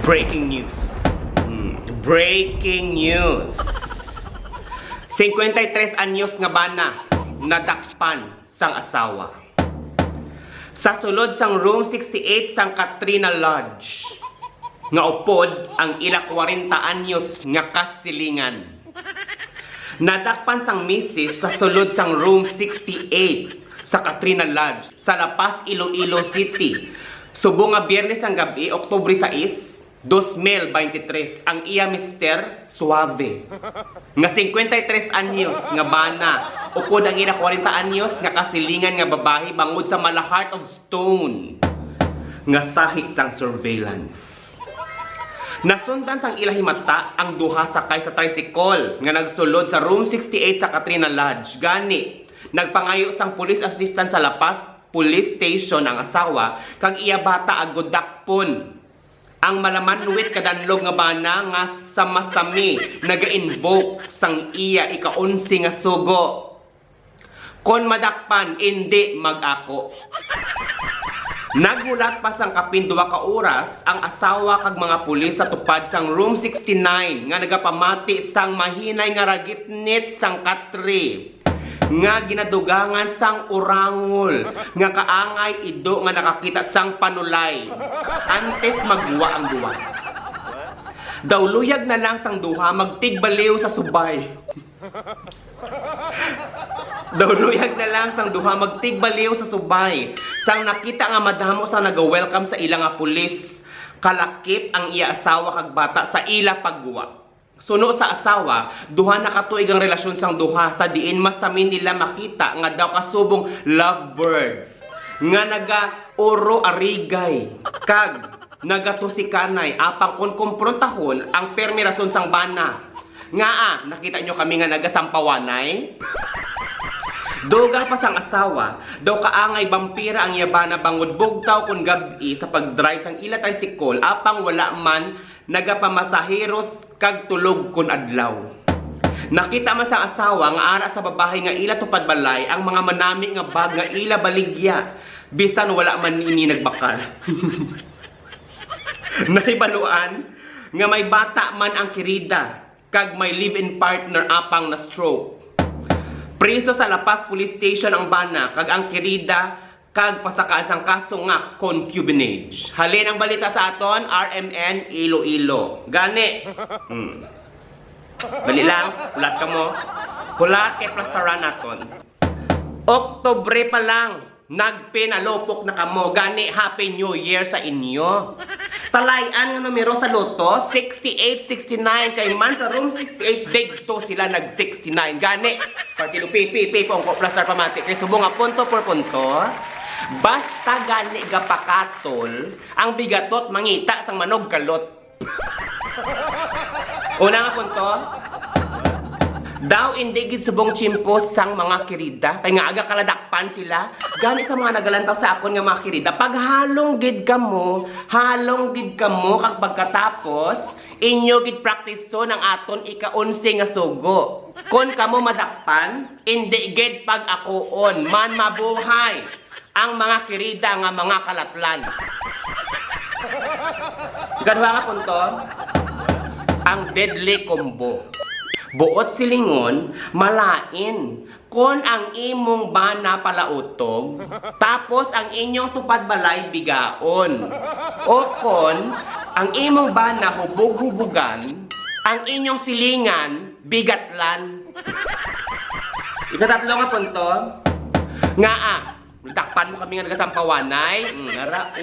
Breaking news. Breaking news. 53 anyos nga bana nadakpan sang asawa. Sa sulod sang room 68 sang Katrina Lodge. Nga upod ang ila 40 anyos nga kasilingan. Nadakpan sang misis sa sulod sang room 68 sa Katrina Lodge sa La Paz, Iloilo City. Subong nga Biyernes ang gabi, Oktubre 6, 2023, ang iya mister Suave. Nga 53 anyos nga bana, upod ang ila 40 anyos nga kasilingan nga babae bangod sa mala Heart of Stone. Nga sahi sang surveillance. Nasundan sang ilahi mata ang duha sakay sa tricycle nga nagsulod sa room 68 sa Katrina Lodge. Gani, nagpangayo sang police assistant sa La Paz Police Station ang asawa kag iya bata agudakpon. Ang malaman luwit kadanlog nga bana nga sama-sami naga-invoke sang iya ika-11 nga sugo. Kon madakpan, hindi mag-ako. Nagulat pa sang kapin 2 ka oras ang asawa kag mga pulis sa tupad sang room 69 nga nagapamati sang mahinay nga ragitnit sang Katri nga ginadugangan sang urangol nga kaangay ido nga nakakita sang panulay antes magwa ang duwa. Daw luyag na lang sang duha magtigbaliw sa subay. Daw luyag na lang sang duha magtigbaliw sa subay. Sang nakita nga madamo sang naga-welcome sa ila nga pulis. Kalakip ang iya asawa kag bata sa ila pagguwa. Suno sa asawa, duha na katuig ang relasyon sang duha sa diin masamin nila makita nga daw kasubong lovebirds. Nga naga-oro arigay kag nagatusikanay apang kun kumprontahon ang permirason sang bana. Nga nakita nyo kami nga nagasampawanay? Dogang pa sang asawa, daw kaangay vampira ang yabana bangod bugtaw kun gabi sa pagdrive sang ila tricycle apang wala man nagapamasaheros kag tulog kun adlaw. Nakita man sang asawa nga ara sa babahay nga ila tupad balay ang mga manami nga bag nga ila baligya bisan wala man ini nagbakal. Nahibaluan nga may bata man ang kirida kag may live-in partner apang na stroke. Priso sa La Paz Police Station ang bana kag ang kirida kag pasakaan sang kaso nga concubinage. Halin ang balita sa aton RMN Iloilo. Gani. Dali lang, hulat ka mo. Hulat kay plastaran naton. Oktubre pa lang nagpinalupok na kamo. Gani, Happy New Year sa inyo. Talayan nga numero sa loto, 68-69. Kay man sa room 68, degto sila nag-69. Gani, partido pipi, pongko, plastar pamati. Kay subong nga punto por punto. Basta gani gapakatol, ang bigatot mangita sang manog kalot. Una nga punto, daw indigid subong chimpos sang mga kirida, kay nga aga kaladakpan sila, gani sa mga nagalantaw sa akon nga mga kirida, pag halong gid kamo, kag pagkatapos, inyo gid praktiso ng aton ika-11 nga sugo. Kon kamo madakpan, indi gid pag akoon, man mabuhay ang mga kirida nga mga kalatlan. Gadwa nga punto, ang deadly combo. Buot silingon, malain. Kon ang imong bana palautog, tapos ang inyong tupad balay bigaon. O kon, ang imong bana hubog-hubugan, ang inyong silingan bigatlan. Ikatatlo nga punto, takpan mo kami nga nagasampawanay.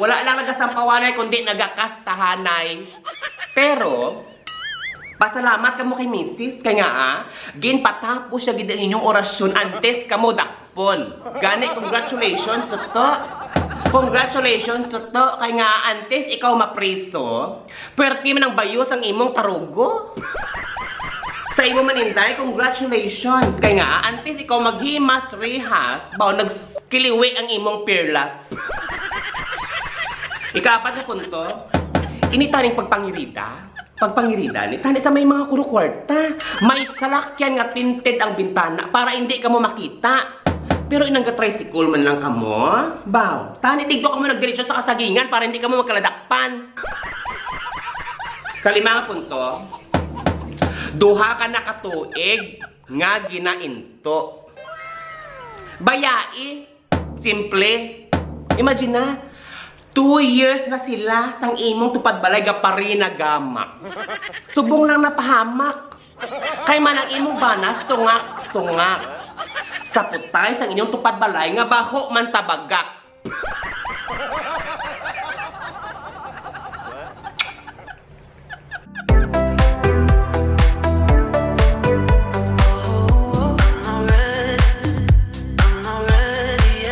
Wala lang nagasampawanay kundi nagakastahanay. Pero pasalamat kamo kay Mrs. Kaya nga ginpatapos siya gid ang inyong orasyon antes kamo dakpon. Gani, congratulations to. Congratulations to. Kaya nga antes ikaw mapriso, perti man ang bayos ang imong tarugo. Sa imo maninday, congratulations. Kaya nga antes ikaw maghimas rehas, baw nagkiliwi ang imong perlas. Ikapat na punto, initaning pagpangirida ni tani sa may mga kurukwarta. May salakyan nga tinted ang bintana para hindi ka mo makita. Pero inang tricycle man lang kamo, baw. Tani tigdo ka mo nagdiretso sa kasagingan para hindi ka mo magkaladakpan. Sa limang punto, duha ka nakatuig nga ginainto. Bayai, simple. Imagine na, 2 years na sila sang imong tupad balay gapari na gama. Subong lang napahamak. Kay man ang imong banas, sungak-sungak. Sa putay sang inyong tupad balay nga baho man tabagak.